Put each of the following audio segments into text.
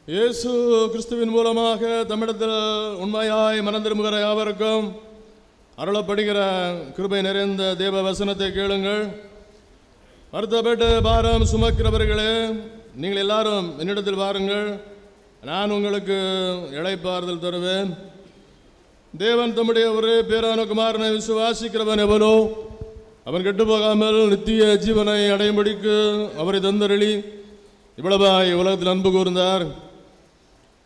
இயேசு கிறிஸ்துவின் மூலமாக தமிழத்தில் உண்மையாய் மனம் திரும்புகிற யாவருக்கும் அருளப்படுகிற கிருபை நிறைந்த தேவ வசனத்தை கேளுங்கள். வருத்தப்பட்டு பாரம் சுமக்கிறவர்களே, நீங்கள் எல்லாரும் என்னிடத்தில் வாருங்கள், நான் உங்களுக்கு இளைப்பாறுதல் தருவேன். தேவன் தம்முடைய ஒரே பேரான குமாரனை விசுவாசிக்கிறவன் எவனோ அவன் கெட்டு போகாமல் நித்திய ஜீவனை அடையும்படிக்கு அவரை தந்தருளி இவ்வளவாய் உலகத்தில் அன்பு கூர்ந்தார்.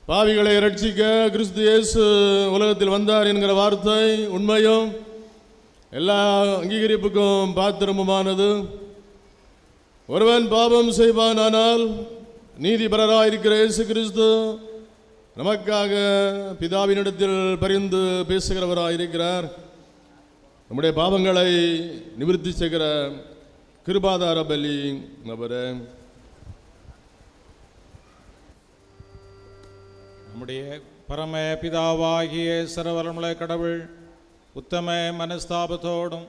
பாவிகளை ரட்சிக்க கிறிஸ்து இயேசு உலகத்தில் வந்தார் என்கிற வார்த்தை உண்மையும் எல்லா அங்கீகரிப்புக்கும் பாத்திரமுமானது. ஒருவன் பாவம் செய்வானால் நீதிபரராயிருக்கிற இயேசு கிறிஸ்து நமக்காக பிதாவினிடத்தில் பரிந்து பேசுகிறவராயிருக்கிறார். நம்முடைய பாவங்களை நிவர்த்தி செய்கிற கிருபாதார பலி அவரே. நம்முடைய பரம பிதாவாகிய சர்வவல்லமை கடவுள் உத்தம மனஸ்தாபத்தோடும்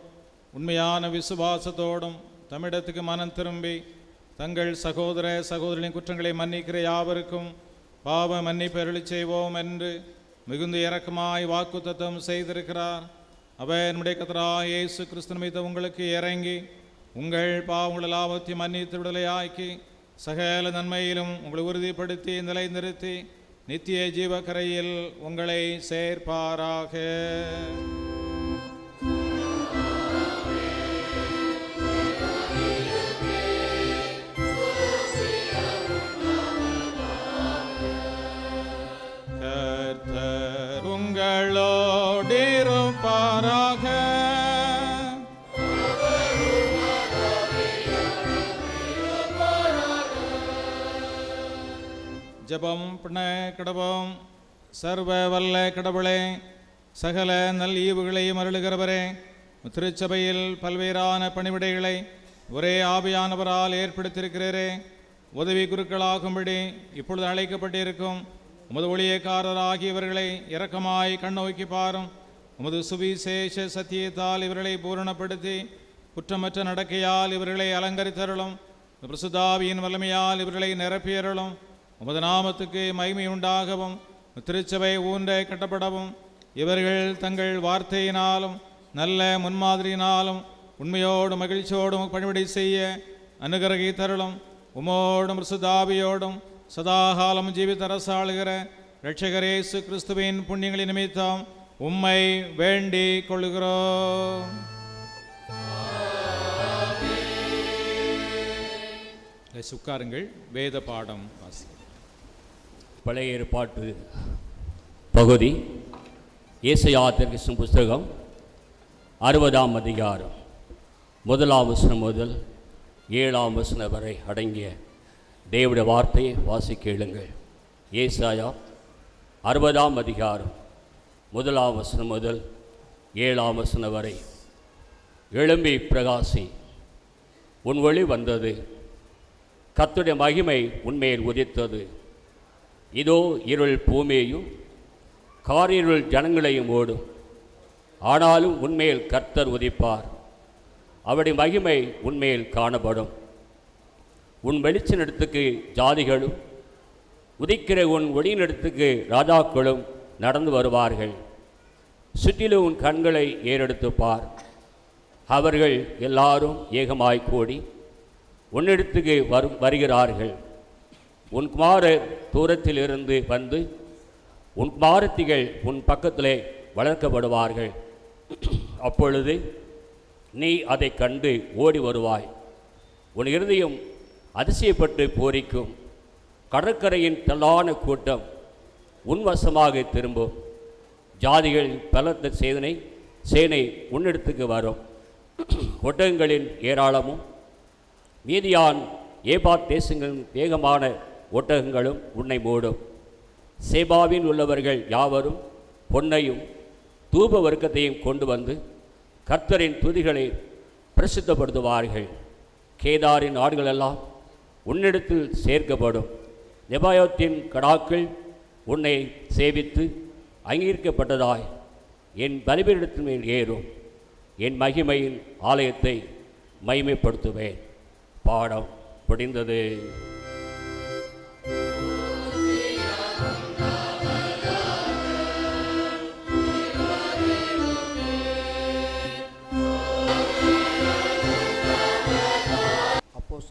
உண்மையான விசுவாசத்தோடும் தமிழத்துக்கு மனம் திரும்பி தங்கள் சகோதர சகோதரின் குற்றங்களை மன்னிக்கிற யாவருக்கும் பாவ மன்னிப்பு அருளிச் செய்வோம் என்று மிகுந்த இரக்கமாய் வாக்குத்தத்தம் செய்திருக்கிறார். அவர் நம்முடைய கர்த்தராகிய இயேசு கிறிஸ்து நிமித்தம் உங்களுக்கு இறங்கி உங்கள் பாவங்கள் எல்லாவற்றையும் மன்னித்து விடுதலையாக்கி சகல நன்மையிலும் உங்களை உறுதிப்படுத்தி நிலை நிறுத்தி நித்திய ஜீவக்கரையில் உங்களை சேர்ப்பாராக. கர்த்தர் உங்களோடு இருப்பாராக. ஜபம் பண்ண கடவோம். சர்வ வல்ல கடவுளே, சகல நல் ஈவுகளையும் அருளுகிறவரே, திருச்சபையில் பல்வேறான பணிவிடைகளை ஒரே ஆவியானவரால் ஏற்படுத்தியிருக்கிறீரே, உதவி குருக்களாகும்படி இப்பொழுது அழைக்கப்பட்டிருக்கும் உமது ஊழியக்காரராகியவர்களை இரக்கமாய் கண்ணோக்கி பாரும். உமது சுவிசேஷ சத்தியத்தால் இவர்களை பூரணப்படுத்தி குற்றமற்ற நடக்கையால் இவர்களை அலங்கரித்தருளும். பிரசுத்தாவியின் வல்லமையால் இவர்களை நிரப்பியருளும். உமது நாமத்துக்கு மகிமை உண்டாகவும் திருச்சபை ஊன்ற கட்டப்படவும் இவர்கள் தங்கள் வார்த்தையினாலும் நல்ல முன்மாதிரியினாலும் உண்மையோடு மகிழ்ச்சியோடும் பணிவிடை செய்ய அனுகிரகித்தருளும். உமோடும் பிரசுத்தாவியோடும் சதாகாலம் ஜீவித்தரசாளுகிற இரட்சகர் இயேசு கிறிஸ்துவின் புண்ணியங்களின் நிமித்தம் உம்மை வேண்டிக் கொள்கிறோம். உட்காருங்கள். வேத பாடம் வாசி. பழைய ஏற்பாட்டு பகுதி ஏசாயா தீர்க்கதரிசன புஸ்தகம் 60ஆம் அதிகாரம் 1ஆம் வசனம் முதல் 7ஆம் வசனம் வரை அடங்கிய தேவனுடைய வார்த்தையை வாசி கேளுங்கள். ஏசாயா 60ஆம் அதிகாரம் 1ஆம் வசனம் முதல் 7ஆம் வசனம் வரை. எழும்பி பிரகாசி, உன் ஒளி வந்தது, கர்த்தருடைய மகிமை உன்மேல் உதித்தது. இதோ இருள் பூமியையும் காரிருள் ஜனங்களையும் ஓடும், ஆனாலும் உன்மேல் கர்த்தர் உதிப்பார், அவருடைய மகிமை உன்மேல் காணப்படும். உன் வெளிச்சனிடத்துக்கு ஜாதிகளும் உதிக்கிற உன் ஒளியினிடத்துக்கு ராஜாக்களும் நடந்து வருவார்கள். சுற்றிலும் உன் கண்களை ஏறெடுத்து பார், அவர்கள் எல்லாரும் ஏகமாய் கூடி உன்னிடத்துக்கு வருகிறார்கள். உன் குமாரர் தூரத்திலிருந்து வந்து உன் குமாரத்திகள் உன் பக்கத்திலே வளர்க்கப்படுவார்கள். அப்பொழுது நீ அதை கண்டு ஓடி வருவாய். உன் இருதயம் அதிசயப்பட்டு பூரிக்கும். கடற்கரையின் தள்ளான கூட்டம் உன்வசமாக திரும்பும். ஜாதிகள் பலத்த சேனை உன்னிடத்துக்கு வரும். ஒட்டகங்களின் ஏராளமும் மீதியான் ஏபாத் தேசங்களின் வேகமான ஒட்டகங்களும் உன்னை மூடும். சேபாவில் உள்ளவர்கள் யாவரும் பொன்னையும் தூப வர்க்கத்தையும் கொண்டு வந்து கர்த்தரின் துதிகளை பிரசித்தப்படுத்துவார்கள். கேதாரின் ஆடுகளெல்லாம் உன்னிடத்தில் சேர்க்கப்படும். நெபாயோத்தின் கடாக்கள் உன்னை சேவித்து அங்கீகரிக்கப்பட்டதாய் என் பலிபீடத்தின் மேல் ஏறும். என் மகிமையின் ஆலயத்தை மகிமைப்படுத்துவேன். பாடம் முடிந்தது.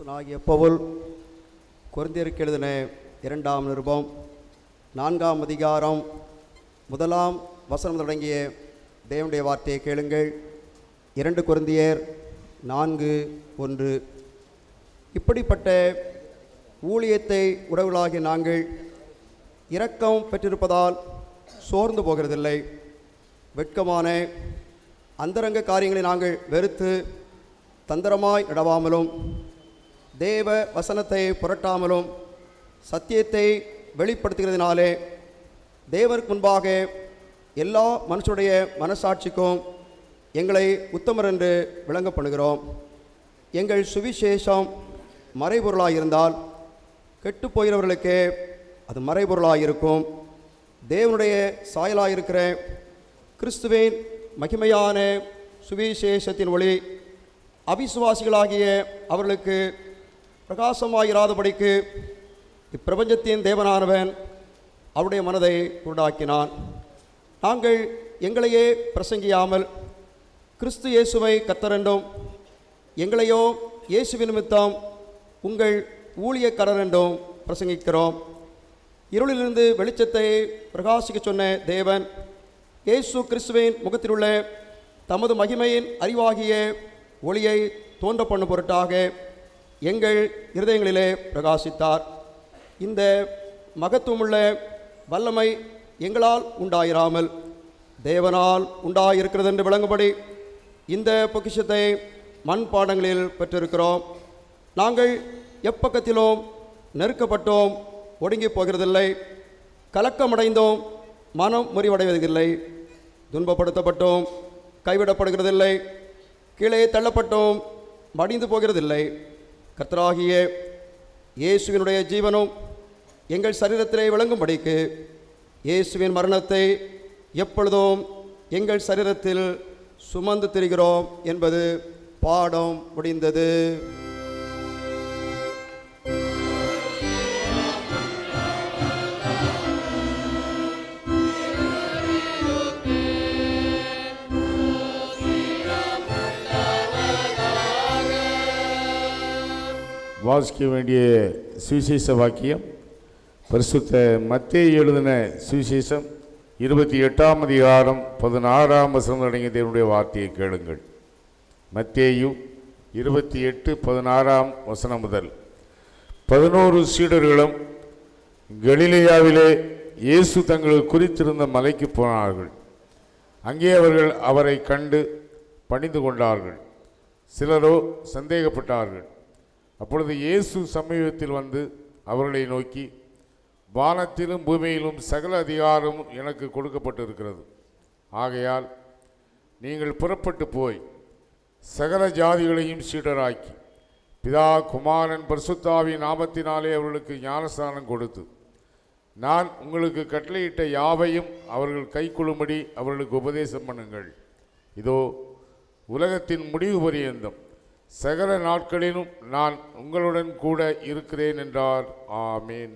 அப்போஸ்தலனாகிய பவுல் கொரிந்தியருக்கு எழுதின 2ஆம் நிருபம் 4ஆம் அதிகாரம் 1ஆம் வசனம் தொடங்கிய தேவனுடைய வார்த்தையை கேளுங்கள். 2 கொரிந்தியர் 4:1. இப்படிப்பட்ட ஊழியத்தை உடவுளாகிய நாங்கள் இரக்கம் பெற்றிருப்பதால் சோர்ந்து போகிறதில்லை. வெட்கமான அந்தரங்க காரியங்களை நாங்கள் வெறுத்து தந்திரமாய் நடவாமலும் தேவ வசனத்தை புரட்டாமலும் சத்தியத்தை வெளிப்படுத்துகிறதினாலே தேவருக்கு முன்பாக எல்லா மனுஷனுடைய மனசாட்சிக்கும் எங்களை உத்தமர் என்று விளங்கப்படுகிறோம். எங்கள் சுவிசேஷம் மறைபொருளாக இருந்தால் கெட்டு போகிறவர்களுக்கு அது மறைபொருளாக இருக்கும். தேவனுடைய சாயலாக இருக்கிற கிறிஸ்துவின் மகிமையான சுவிசேஷத்தின் ஒளி அவிசுவாசிகளாகிய அவர்களுக்கு பிரகாசமாயிராதபடிக்கு இப்பிரபஞ்சத்தின் தேவனானவன் அவருடைய மனதை குருடாக்கினான். நாங்கள் எங்களையே பிரசங்கியாமல் கிறிஸ்து இயேசுவை கர்த்தரென்றும் எங்களையோ இயேசுவின் நிமித்தம் உங்கள் ஊழியக்காரர் என்றும் பிரசங்கிக்கிறோம். இருளிலிருந்து வெளிச்சத்தை பிரகாசிக்க சொன்ன தேவன் இயேசு கிறிஸ்துவின் முகத்தில் உள்ள தமது மகிமையின் அறிவாகிய ஒளியை தோன்ற பண்ணும் பொருட்டாக எங்கள் இருதயங்களிலே பிரகாசித்தார். இந்த மகத்துவமுள்ள வல்லமை எங்களால் உண்டாயிராமல் தேவனால் உண்டாயிருக்கிறது என்று விளங்கும்படி இந்த பொக்கிஷத்தை மண்பாண்டங்களில் பெற்றிருக்கிறோம். நாங்கள் எப்பக்கத்திலும் நெருக்கப்பட்டோம், ஒடுங்கி போகிறதில்லை. கலக்கமடைந்தோம், மனம் முறிவடைவதில்லை. துன்பப்படுத்தப்பட்டோம், கைவிடப்படுகிறதில்லை. கீழே தள்ளப்பட்டோம், மடிந்து போகிறதில்லை. கர்த்தராகிய இயேசுவினுடைய ஜீவனும் எங்கள் சரீரத்திலே விளங்கும்படிக்கு இயேசுவின் மரணத்தை எப்பொழுதும் எங்கள் சரீரத்தில் சுமந்து திரிகிறோம் என்பது பாடம் முடிந்தது. வாசிக்க வேண்டிய சுவிசேஷ வாக்கியம் பரிசுத்த மத்தேயு எழுதின சுவிசேஷம் 28ஆம் அதிகாரம் 16ஆம் வசனம் அடங்கிய தேவனுடைய வார்த்தையை கேளுங்கள். மத்தேயு 28:16 வசனம் முதல். 11 சீடர்களும் கலிலேயாவிலே இயேசு தங்களுக்கு குறித்திருந்த மலைக்கு போனார்கள். அங்கே அவர்கள் அவரை கண்டு பணிந்து கொண்டார்கள். சிலரோ சந்தேகப்பட்டார்கள். அப்பொழுது இயேசு சமீபத்தில் வந்து அவர்களை நோக்கி, வானத்திலும் பூமியிலும் சகல அதிகாரமும் எனக்கு கொடுக்கப்பட்டிருக்கிறது. ஆகையால் நீங்கள் புறப்பட்டு போய் சகல ஜாதிகளையும் சீடராக்கி பிதா குமாரன் பரிசுத்தாவின் நாமத்தினாலே அவர்களுக்கு ஞானஸ்நானம் கொடுத்து நான் உங்களுக்கு கட்டளையிட்ட யாவையும் அவர்கள் கைக்கொள்ளும்படி அவர்களுக்கு உபதேசம் பண்ணுங்கள். இதோ உலகத்தின் முடிவு பரியந்தம் சகல நாட்களிலும் நான் உங்களுடன் கூட இருக்கிறேன் என்றார். ஆமீன்.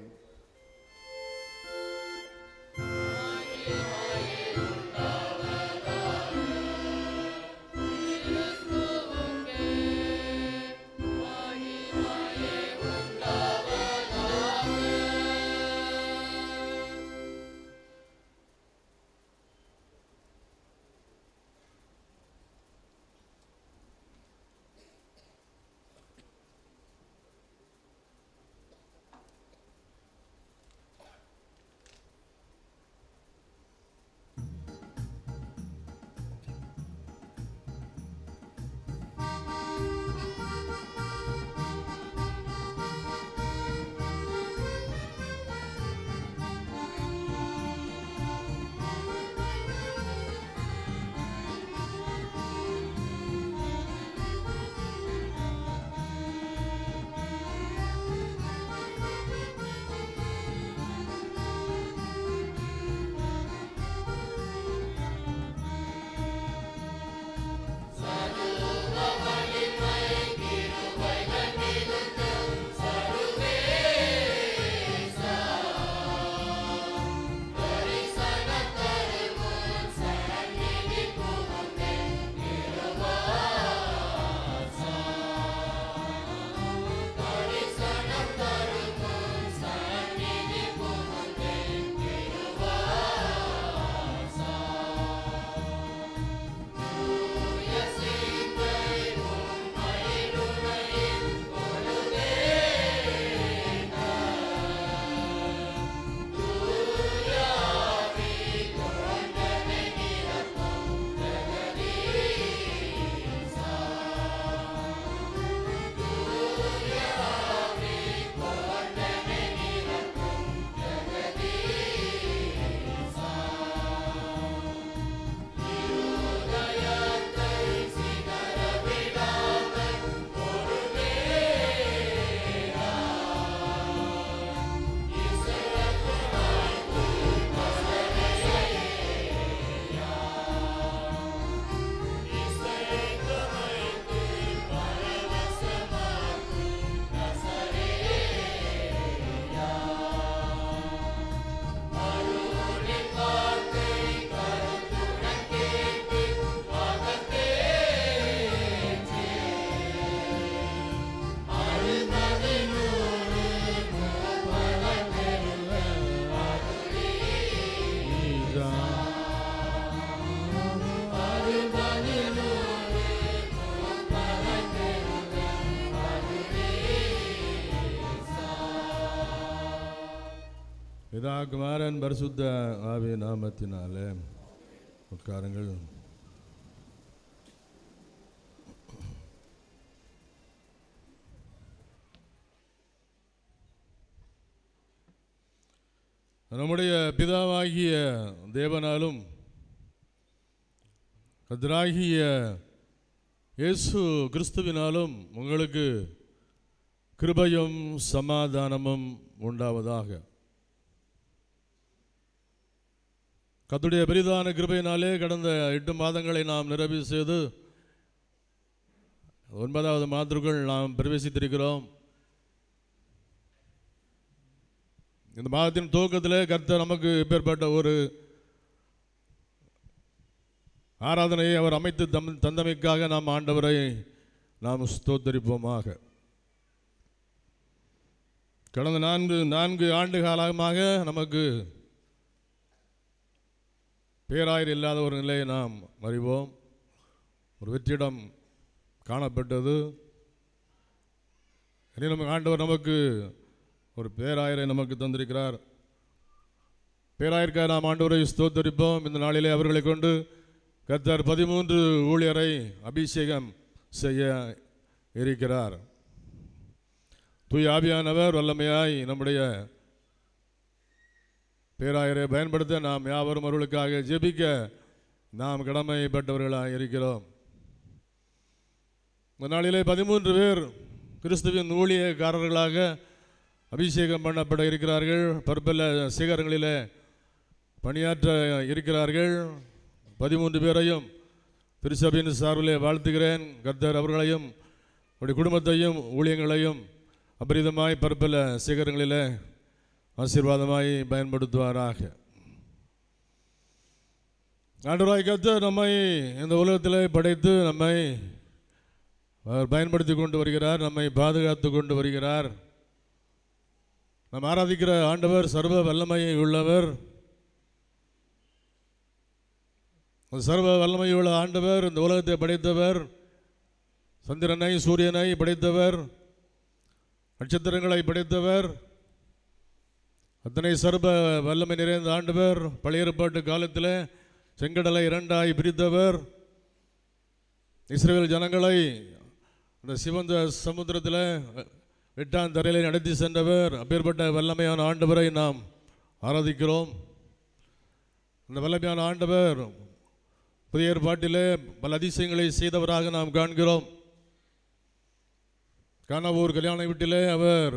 பிதா குமாரன் பரிசுத்த ஆவி நாமத்தினாலே உட்காருங்கள். நம்முடைய பிதாவாகிய தேவனாலும் கர்த்தராகிய இயேசு கிறிஸ்துவினாலும் உங்களுக்கு கிருபையும் சமாதானமும் உண்டாவதாக. கர்த்தருடைய பெரிதான கிருபையினாலே கடந்த 8 மாதங்களை நாம் நிறைவு செய்து 9வது மாதத்துக்குள் நாம் பிரவேசித்திருக்கிறோம். இந்த மாதத்தின் துவக்கத்தில் கர்த்தர் நமக்கு இப்பேற்பட்ட ஒரு ஆராதனையை அவர் அமைத்து தந்தமைக்காக நாம் ஆண்டவரை நாம் ஸ்தோத்தரிப்போமாக. கடந்த 4 ஆண்டு காலமாக நமக்கு பேராயர் இல்லாத ஒரு நிலையை நாம் அறிவோம். ஒரு வெற்றிடம் காணப்பட்டது. நமக்கு ஆண்டவர் நமக்கு ஒரு பேராயரை நமக்கு தந்திருக்கிறார். பேராயருக்காக நாம் ஆண்டவரை ஸ்தோத்தரிப்போம். இந்த நாளிலே அவர்களை கொண்டு கர்த்தர் 13 ஊழியரை அபிஷேகம் செய்ய இருக்கிறார். தூய ஆவியானவர் வல்லமையாய் நம்முடைய பேராயரை பயன்படுத்த நாம் யாவரும் அவர்களுக்காக ஜெபிக்க நாம் கடமைப்பட்டவர்களாக இருக்கிறோம். இந்த நாளிலே 13 பேர் கிறிஸ்துவின் ஊழியக்காரர்களாக அபிஷேகம் பண்ணப்பட இருக்கிறார்கள். பற்பல சிகரங்களிலே பணியாற்ற இருக்கிறார்கள். 13 பேரையும் திருச்சபையின் சார்பிலே வாழ்த்துகிறேன். கர்த்தர் அவர்களையும் அவருடைய குடும்பத்தையும் ஊழியங்களையும் அபரிதமாய் பற்பல சிகரங்களிலே ஆசீர்வாதமாய் பயன்படுத்துவாராக. ஆண்டவராய் கர்த்தர் நம்மை இந்த உலகத்தில் படைத்து நம்மை அவர் பயன்படுத்தி கொண்டு வருகிறார். நம்மை பாதுகாத்து கொண்டு வருகிறார். நாம் ஆராதிக்கிற ஆண்டவர் சர்வ வல்லமையை உள்ளவர். சர்வ வல்லமையுள்ள ஆண்டவர் இந்த உலகத்தை படைத்தவர். சந்திரனை சூரியனை படைத்தவர், நட்சத்திரங்களை படைத்தவர். அத்தனை சர்வ வல்லமை நிறைந்த ஆண்டவர் பழைய ஏற்பாட்டு காலத்தில் செங்கடலை 2ஆய் பிரித்தவர். இஸ்ரவேல் ஜனங்களை அந்த சிவந்த சமுத்திரத்தில் வெட்டாந்தரையில் நடத்தி சென்றவர். அப்பேற்பட்ட வல்லமையான ஆண்டவரை நாம் ஆராதிக்கிறோம். அந்த வல்லமையான ஆண்டவர் புதிய ஏற்பாட்டிலே பல அதிசயங்களை செய்தவராக நாம் காண்கிறோம். கானாவூர் கல்யாண வீட்டிலே அவர்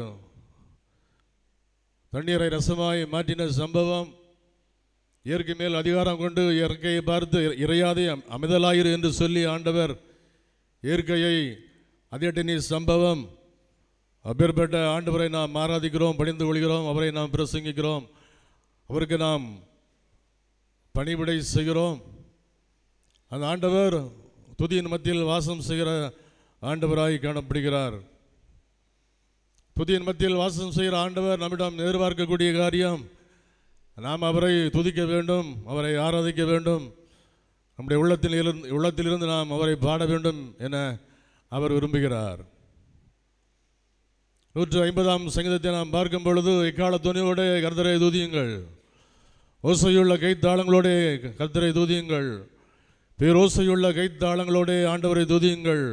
தண்ணீரை ரசமாய் மாற்றின சம்பவம், இயற்கை மேல் அதிகாரம் கொண்டு இயற்கையை பார்த்து இறையாதே அமைதலாயிரு என்று சொல்லி ஆண்டவர் இயற்கையை அதிகட்டின சம்பவம். அப்பேற்பட்ட ஆண்டவரை நாம் ஆராதிக்கிறோம், பணிந்து கொள்கிறோம், அவரை நாம் பிரசங்கிக்கிறோம், அவருக்கு நாம் பணிவிடை செய்கிறோம். அந்த ஆண்டவர் துதியின் மத்தியில் வாசம் செய்கிற ஆண்டவராய் காணப்படுகிறார். துதியின் மத்தியில் வாசம் செய்கிற ஆண்டவர் நம்மிடம் எதிர்பார்க்கக்கூடிய காரியம், நாம் அவரை துதிக்க வேண்டும், அவரை ஆராதிக்க வேண்டும், நம்முடைய உள்ளத்திலிருந்து நாம் அவரை பாட வேண்டும் என அவர் விரும்புகிறார். 150ஆம் சங்கீதத்தை நாம் பார்க்கும் பொழுது, இக்கால துணியோடு கர்த்தரை துதியுங்கள், ஓசையுள்ள கைத்தாளங்களோடு கர்த்தரை துதியுங்கள், பேரோசையுள்ள கைத்தாளங்களோடு ஆண்டவரை துதியுங்கள்,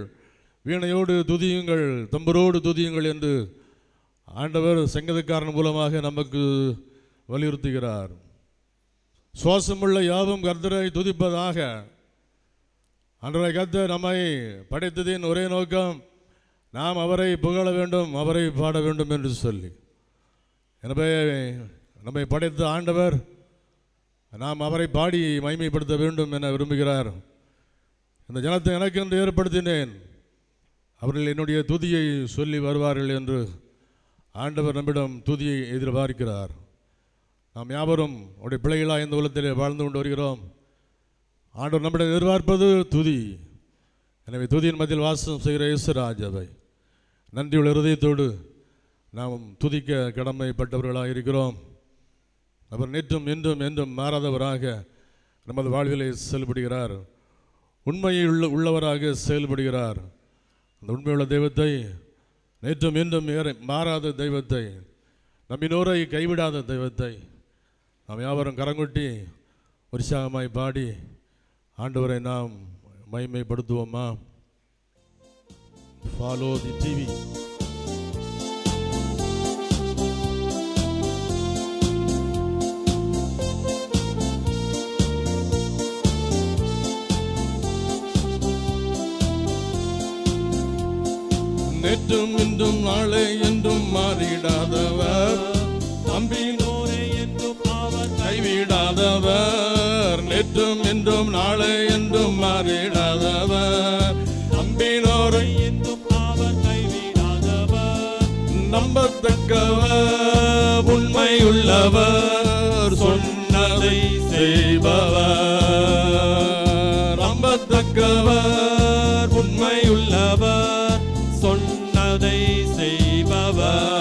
வீணையோடு துதியுங்கள், தம்பரோடு துதியுங்கள் என்று ஆண்டவர் சங்கீதக்காரன் மூலமாக நமக்கு வலியுறுத்துகிறார். சுவாசமுள்ள யாவும் கர்த்தரை துதிப்பதாக. ஆண்டவரை கர்த்தர் நம்மை படைத்ததின் ஒரே நோக்கம், நாம் அவரை புகழ வேண்டும், அவரை பாட வேண்டும் என்று சொல்லி. எனவே நம்மை படைத்த ஆண்டவர் நாம் அவரை பாடி மகிமைப்படுத்த வேண்டும் என விரும்புகிறார். இந்த ஜனத்தை எனக்கென்று ஏற்படுத்தினேன், அவர்கள் என்னுடைய துதியை சொல்லி வருவார்கள் என்று ஆண்டவர் நம்மிடம் துதியை எதிர்பார்க்கிறார். நாம் யாவரும் அவருடைய பிள்ளைகளாக இந்த உலகத்தில் வாழ்ந்து கொண்டு வருகிறோம். ஆண்டவர் நம்மிடம் எதிர்பார்ப்பது துதி. எனவே துதியின் மத்தியில் வாசம் செய்கிற இயேசுராஜாவை நன்றியுள்ள இருதயத்தோடு நாம் துதிக்க கடமைப்பட்டவர்களாக இருக்கிறோம். அவர் நேற்றும் இன்றும் என்றும் மாறாதவராக நமது வாழ்விலே செயல்படுகிறார். உண்மையில் உள்ளவராக செயல்படுகிறார். அந்த உண்மையுள்ள தெய்வத்தை, நேற்றும் இன்றும் மாறாத தெய்வத்தை, நம்மினோரை கைவிடாத தெய்வத்தை, நாம் யாவரும் கரங்கொட்டி உற்சாகமாய் பாடி ஆண்டவரை நாம் மகிமைப்படுத்துவோமா? Follow the TV. நேற்றும் இன்றும் நாளை என்றும் மாறிடாதவர், நம்பினோரே என்றும் அவர் கைவிடாதவர். நேற்றும் இன்றும் நாளை என்றும் மாறிடாதவர், நம்பினோரை என்றும் அவர் கைவிடாதவர். நம்பத்தக்கவர், உண்மையுள்ளவர், சொன்னதை செய்பவர். நம்பத்தக்கவர், உண்மையுள்ளவர், சொன்னதை செய்பவர்.